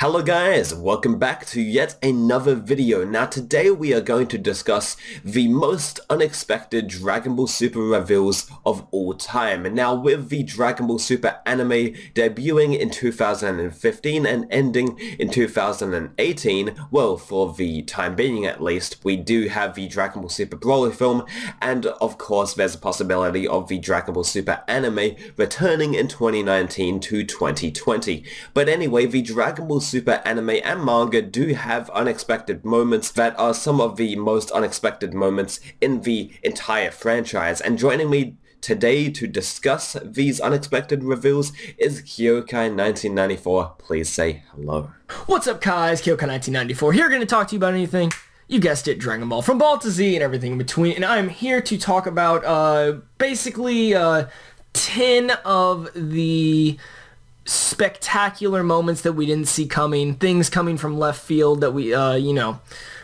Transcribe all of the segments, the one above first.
Hello guys, welcome back to yet another video. Now today we are going to discuss the most unexpected Dragon Ball Super reveals of all time. And now with the Dragon Ball Super anime debuting in 2015 and ending in 2018, well, for the time being at least, we do have the Dragon Ball Super Broly film, and of course there's a possibility of the Dragon Ball Super anime returning in 2019 to 2020. But anyway, the Dragon Ball Super anime and manga do have unexpected moments that are some of the most unexpected moments in the entire franchise. And joining me today to discuss these unexpected reveals is Kyokai1994. Please say hello. What's up, guys? Kyokai1994 here, going to talk to you about anything. You guessed it, Dragon Ball, from Ball to Z and everything in between. And I'm here to talk about basically 10 of the spectacular moments that we didn't see coming, things coming from left field that we,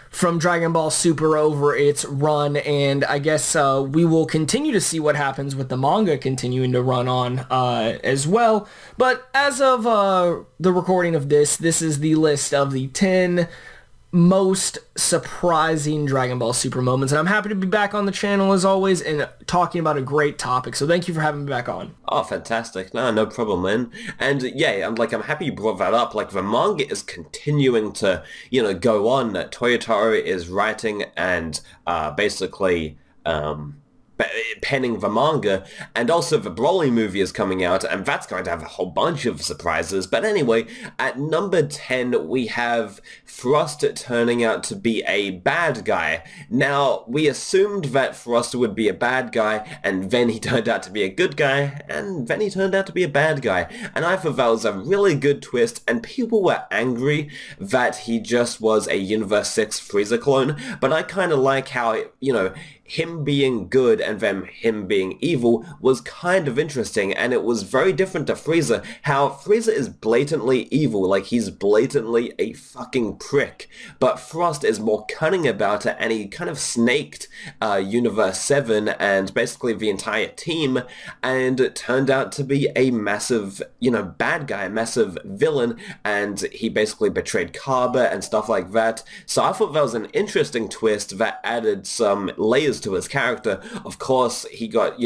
from Dragon Ball Super over its run, and I guess we will continue to see what happens with the manga continuing to run on as well. But as of the recording of this is the list of the 10 most surprising Dragon Ball Super moments, and I'm happy to be back on the channel as always and talking about a great topic, so thank you for having me back on. Oh, fantastic. No problem, man. And yeah, I'm happy you brought that up. Like, the manga is continuing to, go on. Toyotaro is writing and basically penning the manga, and also the Broly movie is coming out, and that's going to have a whole bunch of surprises. But anyway, at number 10 we have Frost turning out to be a bad guy. Now, we assumed that Frost would be a bad guy, and then he turned out to be a good guy, and then he turned out to be a bad guy, and I thought that was a really good twist, and people were angry that he just was a Universe 6 Frieza clone, but I kind of like how, him being good and then him being evil was kind of interesting, and it was very different to Frieza, how Frieza is blatantly evil, like he's blatantly a fucking prick, but Frost is more cunning about it, and he kind of snaked Universe 7 and basically the entire team, and it turned out to be a massive, bad guy, a massive villain, and he basically betrayed Kaba and stuff like that. So I thought that was an interesting twist that added some layers to his character. Of course, he got,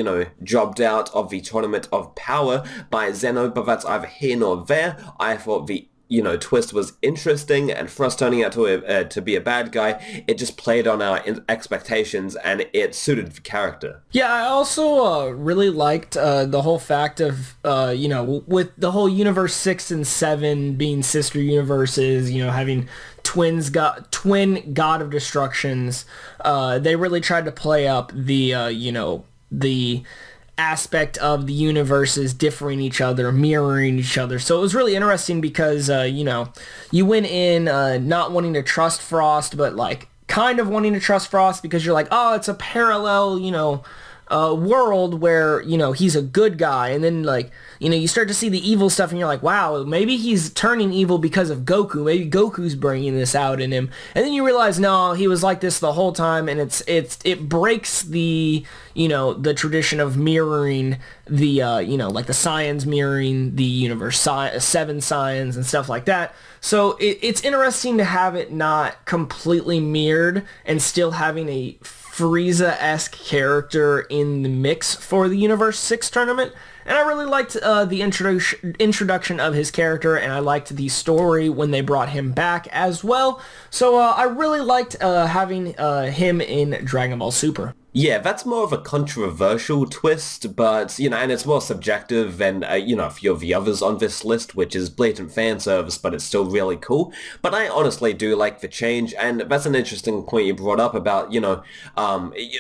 jobbed out of the Tournament of Power by Zeno, but that's either here nor there. I thought the twist was interesting, and Frost turning out to be a bad guy, it just played on our expectations, and it suited the character. Yeah, I also really liked the whole fact of, with the whole Universe 6 and 7 being sister universes, having twin God of Destructions. They really tried to play up the aspect of the universes differing each other, mirroring each other. So it was really interesting because, you went in not wanting to trust Frost, but like kind of wanting to trust Frost because you're like, oh, it's a parallel, world where, he's a good guy. And then, like, you start to see the evil stuff and you're like, wow, maybe he's turning evil because of Goku. Maybe Goku's bringing this out in him. And then you realize, no, he was like this the whole time, and it breaks the, the tradition of mirroring the, like the Saiyans mirroring the universe, 7 Saiyans and stuff like that. So it's interesting to have it not completely mirrored and still having a Frieza-esque character in the mix for the Universe 6 tournament. And I really liked the introduction of his character, and I liked the story when they brought him back as well. So I really liked having him in Dragon Ball Super. Yeah, that's more of a controversial twist, but, and it's more subjective than, a few of the others on this list, which is blatant fan service, but it's still really cool. But I honestly do like the change, and that's an interesting point you brought up about,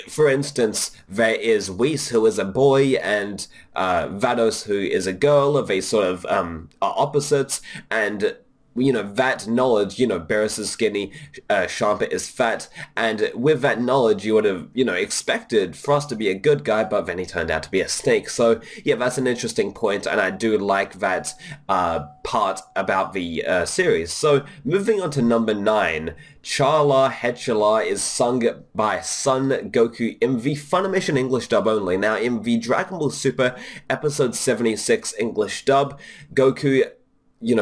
for instance, there is Whis, who is a boy, and Vados, who is a girl. They sort of are opposites, and that knowledge, Beerus is skinny, Champa is fat, and with that knowledge, you would have, expected Frost to be a good guy, but then he turned out to be a snake. So, yeah, that's an interesting point, and I do like that part about the series. So, moving on to number 9, Charla Hetchala is sung by Son Goku in the Funimation English dub only. Now, in the Dragon Ball Super Episode 76 English dub, Goku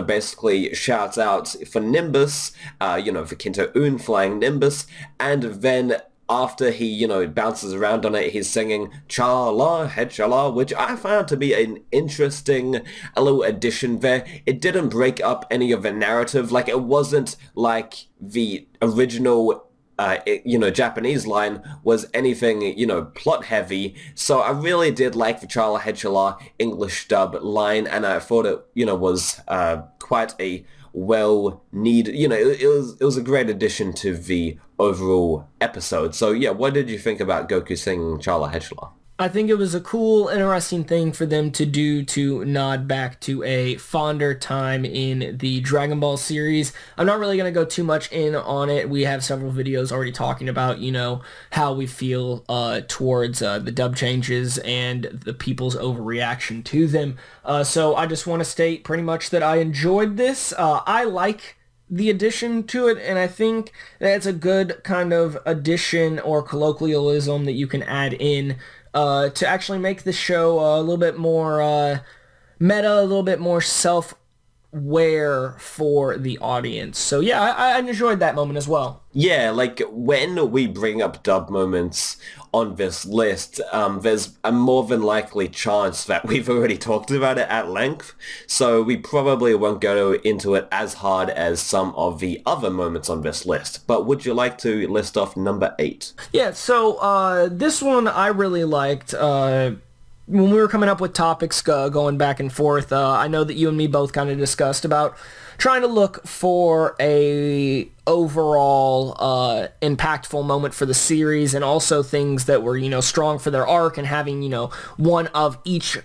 basically shouts out for Nimbus, for Kinto Un flying Nimbus, and then after he, bounces around on it, he's singing Chala, Hechala, which I found to be an interesting a little addition there. It didn't break up any of the narrative. Like, it wasn't like the original Japanese line was anything, plot heavy. So I really did like the Chala Hechala English dub line, and I thought it, was quite a well needed, it was a great addition to the overall episode. So yeah, what did you think about Goku singing Chala Hechala? I think it was a cool, interesting thing for them to do to nod back to a fonder time in the Dragon Ball series. I'm not really going to go too much in on it. We have several videos already talking about, how we feel towards the dub changes and the people's overreaction to them. So I just want to state pretty much that I enjoyed this. I like the addition to it, and I think that's a good kind of addition or colloquialism that you can add in to actually make the show a little bit more meta, a little bit more self-aware for the audience. So yeah, I enjoyed that moment as well. Yeah, like when we bring up dub moments on this list, there's a more than likely chance that we've already talked about it at length, so we probably won't go into it as hard as some of the other moments on this list. But would you like to list off number 8? Yeah, so this one I really liked. When we were coming up with topics going back and forth, I know that you and me both kind of discussed about trying to look for a overall impactful moment for the series, and also things that were, strong for their arc, and having, one of each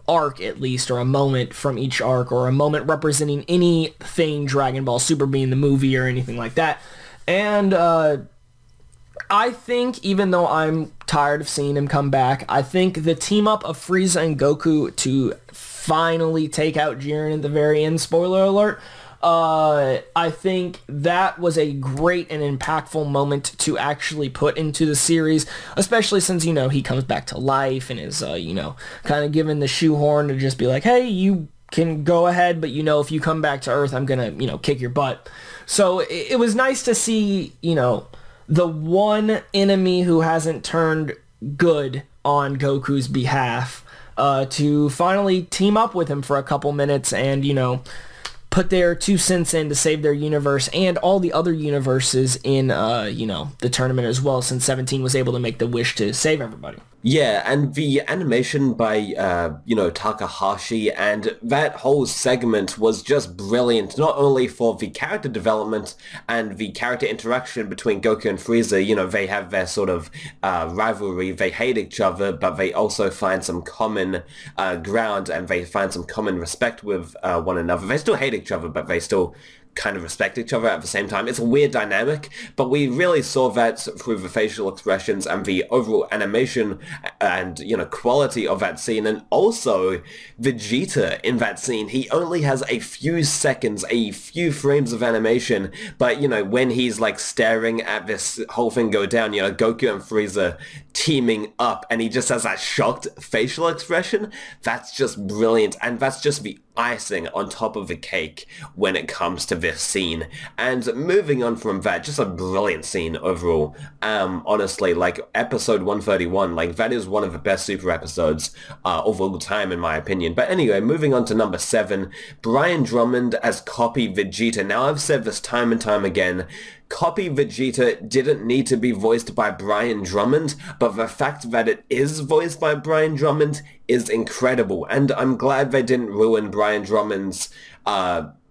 arc at least, or a moment from each arc, or a moment representing anything Dragon Ball Super being the movie or anything like that. And I think, even though I'm tired of seeing him come back, I think the team up of Frieza and Goku to finally take out Jiren at the very end, spoiler alert, I think that was a great and impactful moment to actually put into the series, especially since, he comes back to life and is, kind of given the shoehorn to just be like, hey, you can go ahead, but, if you come back to Earth, I'm gonna, kick your butt. So it was nice to see, the one enemy who hasn't turned good on Goku's behalf, to finally team up with him for a couple minutes and, put their 2 cents in to save their universe and all the other universes in, the tournament as well, since 17 was able to make the wish to save everybody. Yeah, and the animation by, Takahashi, and that whole segment was just brilliant, not only for the character development and the character interaction between Goku and Frieza. They have their sort of rivalry, they hate each other, but they also find some common ground, and they find some common respect with one another. They still hate each other, but they still kind of respect each other at the same time. It's a weird dynamic, but we really saw that through the facial expressions and the overall animation and, quality of that scene. And also Vegeta in that scene, he only has a few seconds, a few frames of animation, but, when he's like staring at this whole thing go down, Goku and Frieza teaming up, and he just has that shocked facial expression, that's just brilliant, and that's just the icing on top of the cake when it comes to this scene. And moving on from that, just a brilliant scene overall. Honestly, like episode 131, like that is one of the best Super episodes of all time in my opinion. But anyway, moving on to number 7, Brian Drummond as Copy Vegeta. Now I've said this time and time again, Copy Vegeta didn't need to be voiced by Brian Drummond, but the fact that it is voiced by Brian Drummond is incredible, and I'm glad they didn't ruin Brian Drummond's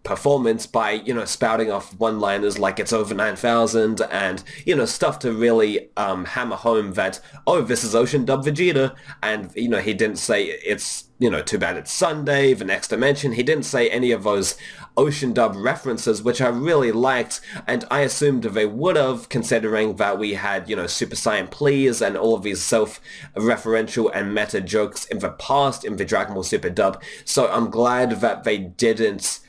performance by, spouting off one-liners like it's over 9,000 and, stuff to really hammer home that, oh, this is Ocean Dub Vegeta, and, he didn't say it's, too bad it's Sunday, the next dimension. He didn't say any of those Ocean Dub references, which I really liked, and I assumed they would have, considering that we had, Super Saiyan Please and all of these self-referential and meta jokes in the past in the Dragon Ball Super dub. So I'm glad that they didn't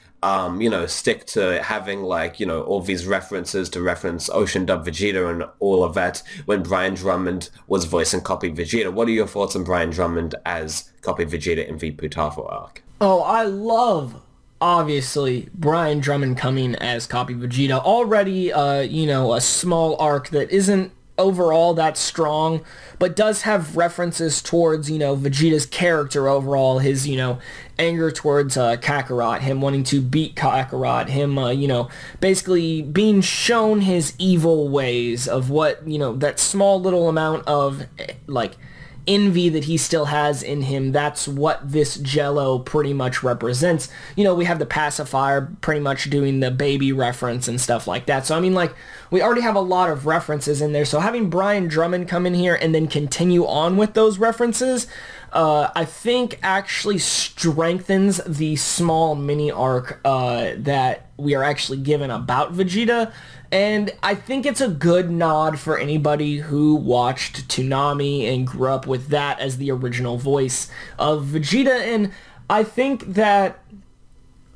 stick to having all these references to reference Ocean Dub Vegeta and all of that when Brian Drummond was voicing Copy Vegeta. What are your thoughts on Brian Drummond as Copy Vegeta in the Putafo arc? Oh, I love obviously Brian Drummond coming as Copy Vegeta. Already, you know, a small arc that isn't overall that strong, but does have references towards, you know, Vegeta's character overall, his, you know, anger towards Kakarot, him wanting to beat Kakarot, him, you know, basically being shown his evil ways of what, you know, that small little amount of, like, envy that he still has in him. That's what this Jello pretty much represents. You know, we have the pacifier pretty much doing the baby reference and stuff like that. So I mean, like, we already have a lot of references in there. So having Brian Drummond come in here and then continue on with those references, I think actually strengthens the small mini arc that we are actually given about Vegeta. And I think it's a good nod for anybody who watched Toonami and grew up with that as the original voice of Vegeta. And I think that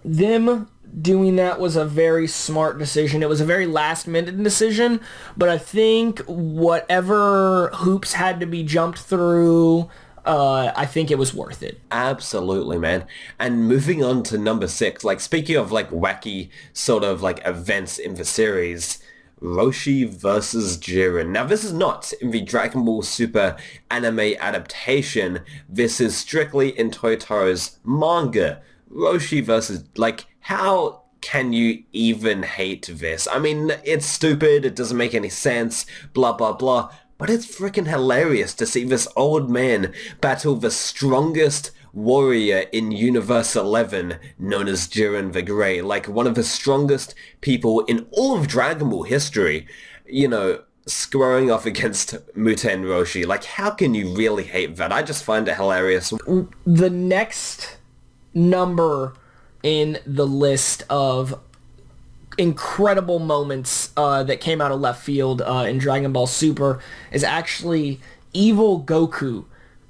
them doing that was a very smart decision. It was a very last-minute decision, but I think whatever hoops had to be jumped through, I think it was worth it. Absolutely, man. And moving on to number 6, like, speaking of, like, wacky sort of, like, events in the series, Roshi versus Jiren. Now, this is not in the Dragon Ball Super anime adaptation. This is strictly in Toyotaro's manga. Roshi versus, like, how can you even hate this? I mean, it's stupid, it doesn't make any sense, blah, blah, blah. But it's freaking hilarious to see this old man battle the strongest warrior in Universe 11, known as Jiren the Grey, like one of the strongest people in all of Dragon Ball history, you know, squaring off against Muten Roshi. Like, how can you really hate that? I just find it hilarious. The next number in the list of incredible moments that came out of left field in Dragon Ball Super is actually Evil Goku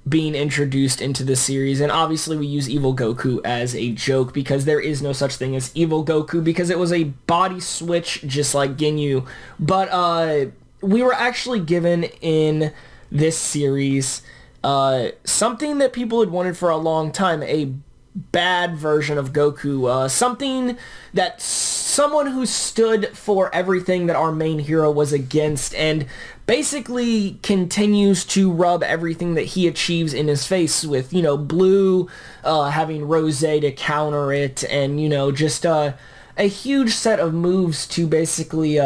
being introduced into the series. And obviously we use Evil Goku as a joke because there is no such thing as Evil Goku because it was a body switch just like Ginyu. But we were actually given in this series something that people had wanted for a long time, a bad version of Goku, something that someone who stood for everything that our main hero was against and basically continues to rub everything that he achieves in his face with, you know, Blue having Rose to counter it and, you know, just a huge set of moves to basically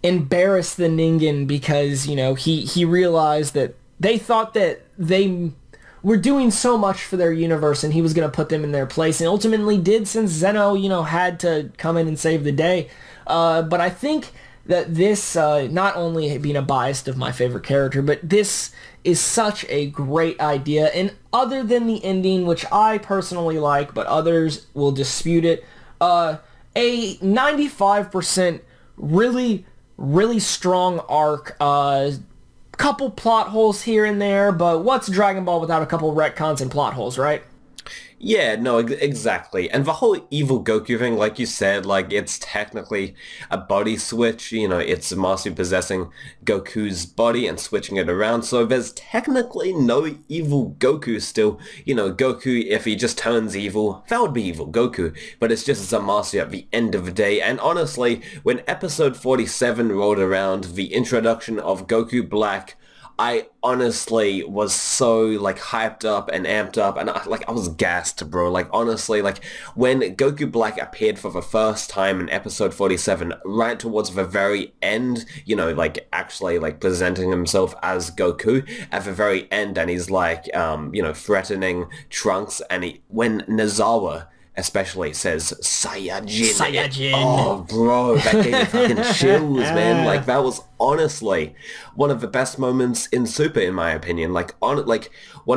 embarrass the Ningen because, you know, he realized that they thought that they were doing so much for their universe and he was going to put them in their place and ultimately did since Zeno, you know, had to come in and save the day. But I think that this, not only being a bias of my favorite character, but this is such a great idea. And other than the ending, which I personally like, but others will dispute it, a 95% really, really strong arc, couple plot holes here and there, but what's Dragon Ball without a couple retcons and plot holes, right? Yeah, no, exactly. And the whole Evil Goku thing, like you said, like, it's technically a body switch, you know, it's Master possessing Goku's body and switching it around, so there's technically no evil Goku still. You know, Goku, if he just turns evil, that would be evil Goku, but it's just Zamasu at the end of the day. And honestly, when episode 47 rolled around, the introduction of Goku Black, I honestly was so, like, hyped up and amped up, and I was gassed, bro. Like, honestly, like, when Goku Black appeared for the first time in episode 47, right towards the very end, you know, like, actually, like, presenting himself as Goku at the very end, and he's, like, you know, threatening Trunks, and when Nozawa especially says Saiyajin. Saiyajin. Oh, bro, that gave me fucking chills, man. Like, that was honestly one of the best moments in Super, in my opinion. Like, one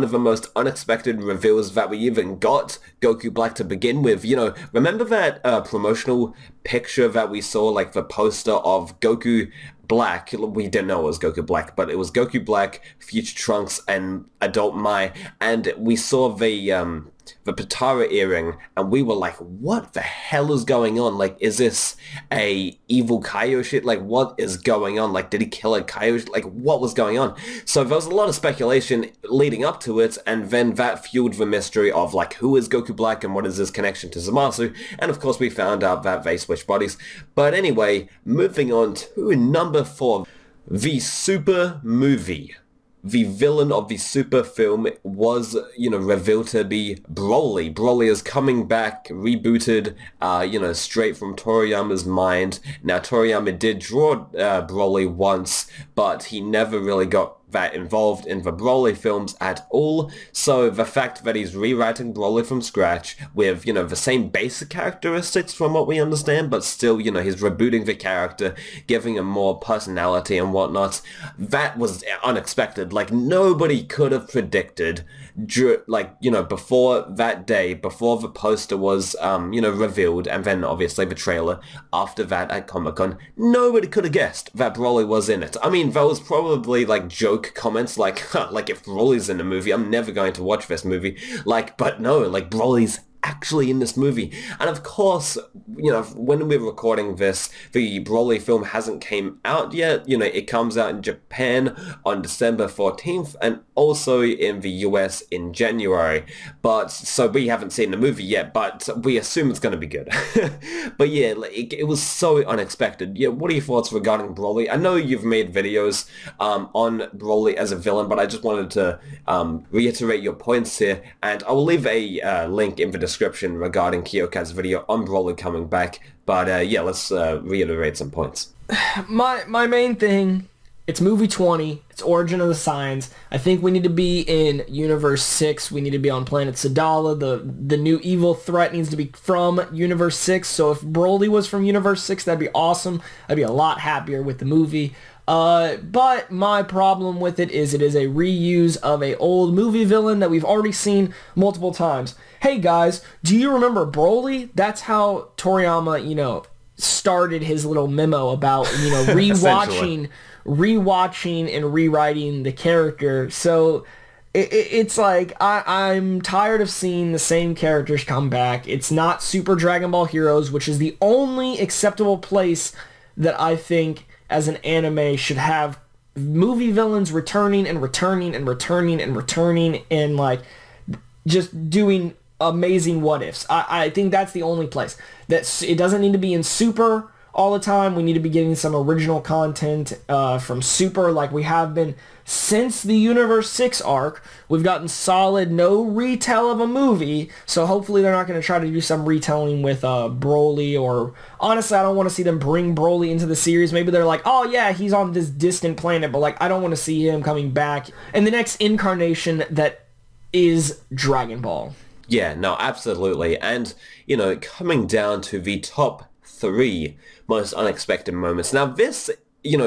of the most unexpected reveals that we even got Goku Black to begin with. You know, remember that promotional picture that we saw, like the poster of Goku Black? We didn't know it was Goku Black, but it was Goku Black, Future Trunks, and Adult Mai, and we saw the the Potara earring, and we were like, what the hell is going on? Like, is this a evil Kaioshin? Like, what is going on? Like, did he kill a Kaioshin? Like, what was going on? So there was a lot of speculation leading up to it, and then that fueled the mystery of, like, who is Goku Black and what is his connection to Zamasu? And of course we found out that they switched bodies. But anyway, moving on to number 4, the Super movie. The villain of the Super film was, revealed to be Broly. Broly is coming back, rebooted, straight from Toriyama's mind. Now, Toriyama did draw Broly once, but he never really got that involved in the Broly films at all. So the fact that he's rewriting Broly from scratch with, the same basic characteristics from what we understand, but still, he's rebooting the character, giving him more personality and whatnot, that was unexpected. Like, nobody could have predicted, before that day, before the poster was, revealed, and then obviously the trailer after that at Comic-Con, nobody could have guessed that Broly was in it. I mean, there was probably, like, joke comments like, like, if Broly's in the movie, I'm never going to watch this movie. Like, but no, like, Broly's actually in this movie. And of course, when we're recording this, the Broly film hasn't came out yet. It comes out in Japan on December 14th and also in the US in January. But so we haven't seen the movie yet, but we assume it's going to be good. But yeah, it was so unexpected. Yeah, what are your thoughts regarding Broly? I know you've made videos on Broly as a villain, but I just wanted to reiterate your points here, and I will leave a link in the description regarding Kyoka's video on Broly coming back. But yeah, let's reiterate some points. My main thing, it's movie 20, it's Origin of the Science. I think we need to be in Universe 6, we need to be on planet Sadala. The new evil threat needs to be from Universe 6, so if Broly was from Universe 6, that'd be awesome. I'd be a lot happier with the movie. But my problem with it is a reuse of a old movie villain that we've already seen multiple times. Hey guys, do you remember Broly? That's how Toriyama, started his little memo about, rewatching and rewriting the character. So it's like, I'm tired of seeing the same characters come back. It's not Super Dragon Ball Heroes, which is the only acceptable place that I think as an anime should have movie villains returning and returning and returning and returning and like just doing amazing what ifs. I think that's the only place. It doesn't need to be in Super all the time. We need to be getting some original content from Super like we have been since the Universe 6 arc. We've gotten solid, no retell of a movie, so hopefully they're not going to try to do some retelling with Broly, or honestly, I don't want to see them bring Broly into the series. Maybe they're like, oh yeah, he's on this distant planet, but like, I don't want to see him coming back in the next incarnation that is Dragon Ball. Yeah, no, absolutely. And, coming down to the top 3 most unexpected moments. Now this,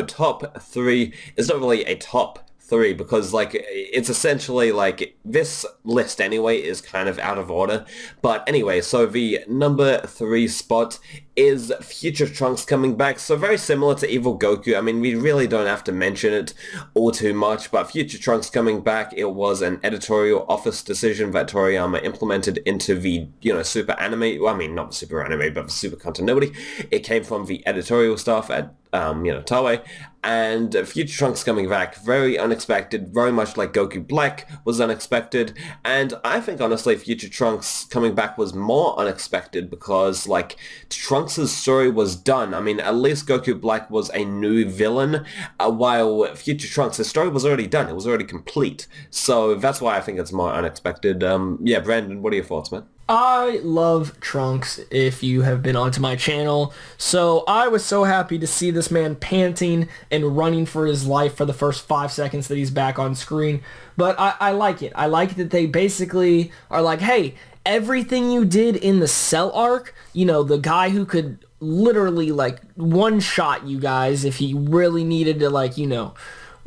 top 3 is not really a top 3 because like it's essentially like this list anyway is kind of out of order. But anyway, so the number 3 spot is Future Trunks coming back. So very similar to Evil Goku. I mean, we really don't have to mention it all too much, but Future Trunks coming back, it was an editorial office decision that Toriyama implemented into the, super anime. Well, I mean, not the super anime, but the super continuity. It came from the editorial staff at, Toei. And Future Trunks coming back, very unexpected, very much like Goku Black was unexpected. And I think, honestly, Future Trunks coming back was more unexpected because, like, Trunks' story was done. I mean, at least Goku Black was a new villain, while Future Trunks' story was already done. It was already complete. So that's why I think it's more unexpected. Yeah, Brandon, what are your thoughts, man? I love Trunks, if you have been onto my channel. So I was so happy to see this man panting and running for his life for the first 5 seconds that he's back on screen. But I like it. I like that they basically are like, hey, everything you did in the Cell arc, the guy who could literally like one-shot you guys if he really needed to like,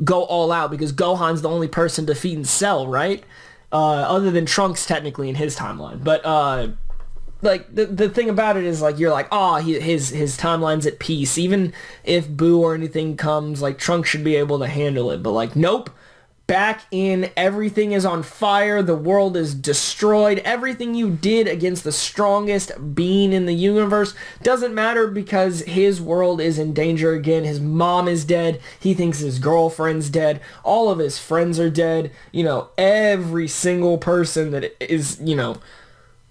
go all out, because Gohan's the only person defeating Cell, right? Other than Trunks technically in his timeline. But like the thing about it is like you're like, oh, his timeline's at peace. Even if Boo or anything comes, like Trunks should be able to handle it. But like, nope. back in, everything is on fire, the world is destroyed, everything you did against the strongest being in the universe doesn't matter because his world is in danger again. His mom is dead, he thinks his girlfriend's dead, all of his friends are dead, you know, every single person that is, you know,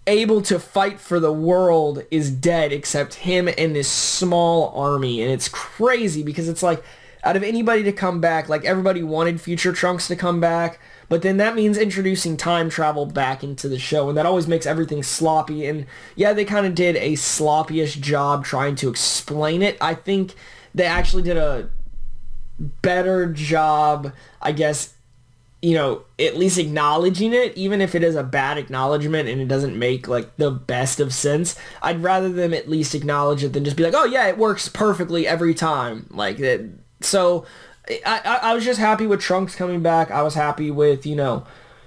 able to fight for the world is dead except him and this small army. And it's crazy because it's like, out of anybody to come back, like everybody wanted Future Trunks to come back, but then that means introducing time travel back into the show, and that always makes everything sloppy. And yeah, they kind of did a sloppyish job trying to explain it. I think they actually did a better job, I guess, you know, at least acknowledging it, even if it is a bad acknowledgement and it doesn't make like the best of sense. I'd rather them at least acknowledge it than just be like, oh yeah, it works perfectly every time. Like that. So I was just happy with Trunks coming back. I was happy with, you know,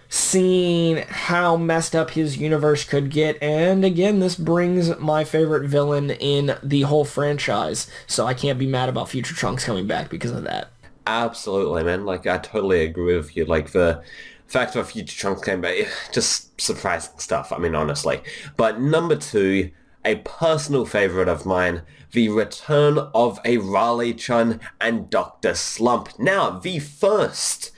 seeing how messed up his universe could get. And again, this brings my favorite villain in the whole franchise. So I can't be mad about Future Trunks coming back because of that. Absolutely, man. Like, I totally agree with you. Like, the fact that Future Trunks came back, just surprising stuff, I mean, honestly. But number 2, a personal favorite of mine, the return of Arale-chan and Dr. Slump. Now, the first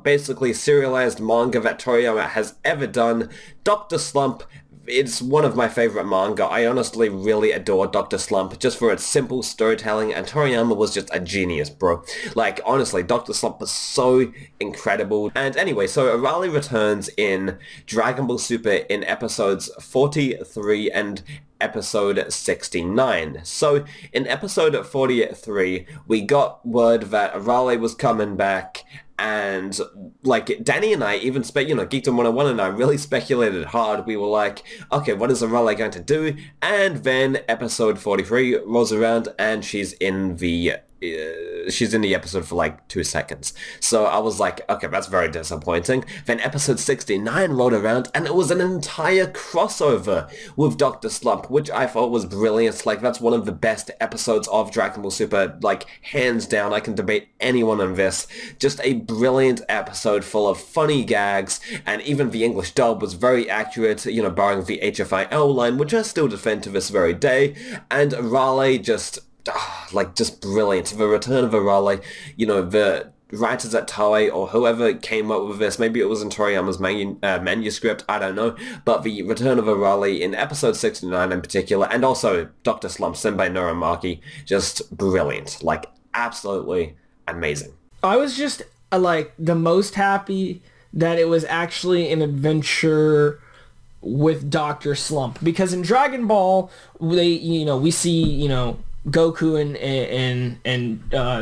basically serialized manga that Toriyama has ever done. Dr. Slump, it's one of my favorite manga. I honestly really adore Dr. Slump just for its simple storytelling, and Toriyama was just a genius, bro. Like, honestly, Dr. Slump was so incredible. And anyway, so Arale returns in Dragon Ball Super in episodes 43 and episode 69. So in episode 43, we got word that Arale was coming back, and like Danny and I even Geekdom 101 and I really speculated hard. We were like, okay, what is Arale going to do? And then episode 43 rolls around and she's in the episode for like 2 seconds. So I was like, okay, that's very disappointing. Then episode 69 rolled around and it was an entire crossover with Dr. Slump, which I thought was brilliant. Like, that's one of the best episodes of Dragon Ball Super, like, hands down. I can debate anyone on this. Just a brilliant episode full of funny gags, and even the English dub was very accurate, you know, barring the HFIL line, which I still defend to this very day. And Arale just brilliant. The return of Arale, you know, the writers at Toei or whoever came up with this, maybe it was in Toriyama's manuscript, I don't know, but the return of Arale in episode 69 in particular, and also Dr. Slump, Senbei Norimaki, just brilliant. Like, absolutely amazing. I was just, like, the most happy that it was actually an adventure with Dr. Slump, because in Dragon Ball, we see, Goku and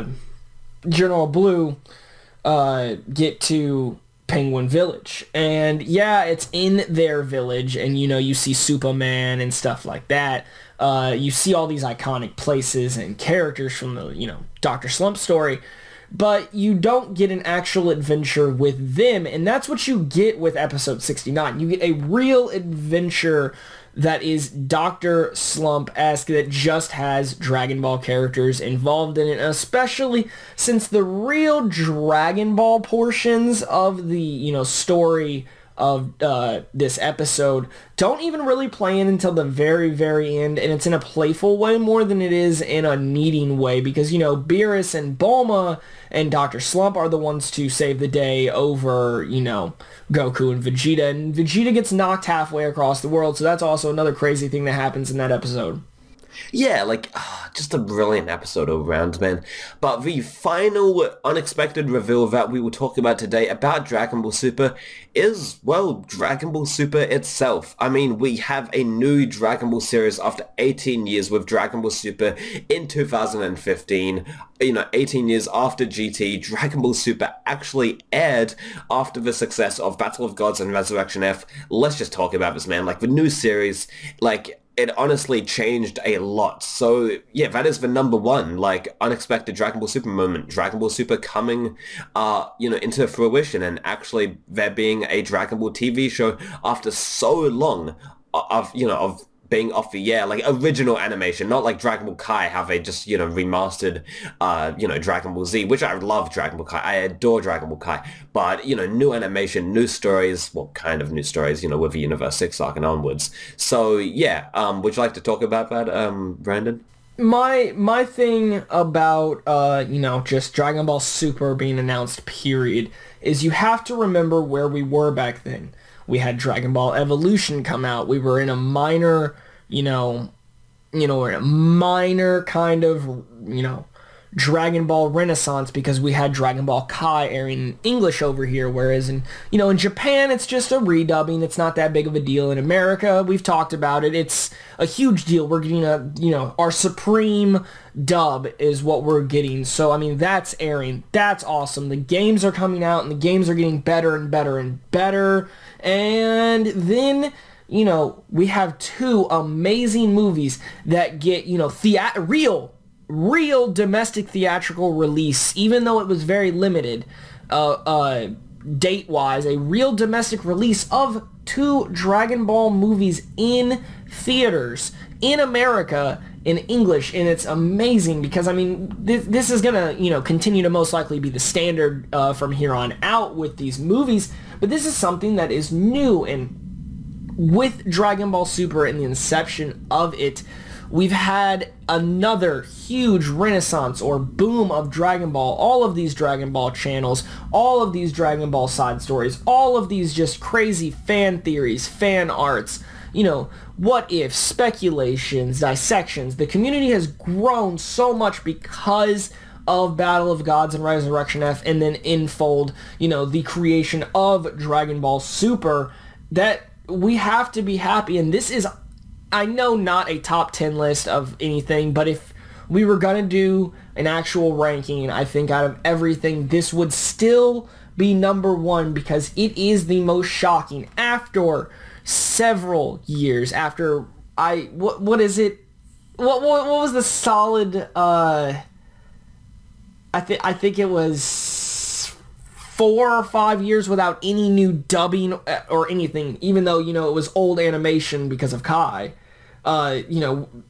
General Blue get to Penguin Village, and yeah, it's in their village, and you see Superman and stuff like that. You see all these iconic places and characters from the Dr. Slump story, but you don't get an actual adventure with them, and that's what you get with episode 69. You get a real adventure that is Dr. Slump-esque, that just has Dragon Ball characters involved in it, especially since the real Dragon Ball portions of the, story of this episode don't even really play in until the very, very end, and it's in a playful way more than it is in a needing way, because, Beerus and Bulma and Dr. Slump are the ones to save the day over, Goku and Vegeta, and Vegeta gets knocked halfway across the world, so that's also another crazy thing that happens in that episode. Yeah, just a brilliant episode all around, man. But the final unexpected reveal that we will talk about today about Dragon Ball Super is, well, Dragon Ball Super itself. I mean, we have a new Dragon Ball series after 18 years with Dragon Ball Super in 2015. 18 years after GT, Dragon Ball Super actually aired after the success of Battle of Gods and Resurrection F. Let's just talk about this, man. The new series, it honestly changed a lot. So, yeah, that is the number one, unexpected Dragon Ball Super moment. Dragon Ball Super coming, into fruition, and actually there being a Dragon Ball TV show after so long of being off the air, like original animation, not like Dragon Ball Kai, how they just, remastered, Dragon Ball Z, which I love Dragon Ball Kai. I adore Dragon Ball Kai. But, new animation, new stories, well, kind of new stories, with the Universe 6 arc and onwards. So, yeah, would you like to talk about that, Brandon? My thing about, just Dragon Ball Super being announced, period, is you have to remember where we were back then. We had Dragon Ball Evolution come out. We were in a minor, kind of, Dragon Ball Renaissance because we had Dragon Ball Kai airing in English over here, whereas in Japan it's just a redubbing. It's not that big of a deal. In America, we've talked about it. It's a huge deal. We're getting our supreme dub is what we're getting. So I mean, that's airing. That's awesome. The games are coming out and the games are getting better and better and better. And then we have two amazing movies that get real domestic theatrical release, even though it was very limited date-wise, a real domestic release of two Dragon Ball movies in theaters in America in English, and it's amazing because, I mean, this is gonna, continue to most likely be the standard from here on out with these movies, but this is something that is new, and with Dragon Ball Super and the inception of it, we've had another huge renaissance or boom of Dragon Ball. All of these Dragon Ball channels, all of these Dragon Ball side stories, all of these just crazy fan theories, fan arts, what if, speculations, dissections. The community has grown so much because of Battle of Gods and Resurrection F, and then Infold, the creation of Dragon Ball Super, that we have to be happy. And this is, I know, not a top 10 list of anything, but if we were going to do an actual ranking, I think out of everything, this would still be number one because it is the most shocking after several years. After what is it? What was the solid? I think it was 4 or 5 years without any new dubbing or anything, even though it was old animation because of Kai.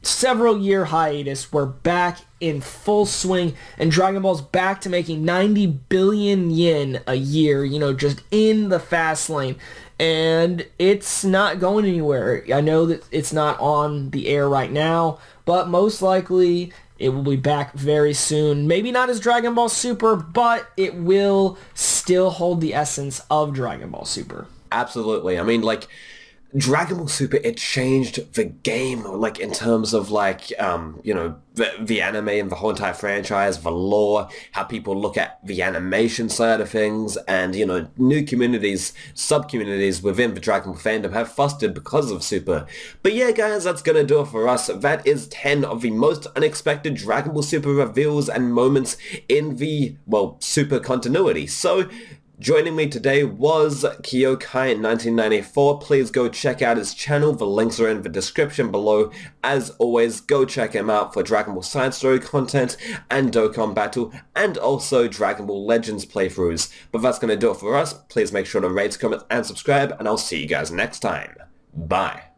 Several year hiatus. We're back in full swing, and Dragon Ball's back to making 90 billion yen a year, just in the fast lane. And it's not going anywhere. I know that it's not on the air right now, but most likely it will be back very soon. Maybe not as Dragon Ball Super, but it will still hold the essence of Dragon Ball Super. Absolutely. I mean, like, Dragon Ball Super, it changed the game, like, in terms of, like, the anime and the whole entire franchise, the lore, how people look at the animation side of things, and, new communities, sub-communities within the Dragon Ball fandom have fostered because of Super. But yeah, guys, that's gonna do it for us. That is 10 of the most unexpected Dragon Ball Super reveals and moments in the, well, Super continuity. So, joining me today was Kyokai in 1994. Please go check out his channel. The links are in the description below. As always, go check him out for Dragon Ball side story content and Dokkan Battle, and also Dragon Ball Legends playthroughs. But that's going to do it for us. Please make sure to rate, comment, and subscribe, and I'll see you guys next time. Bye.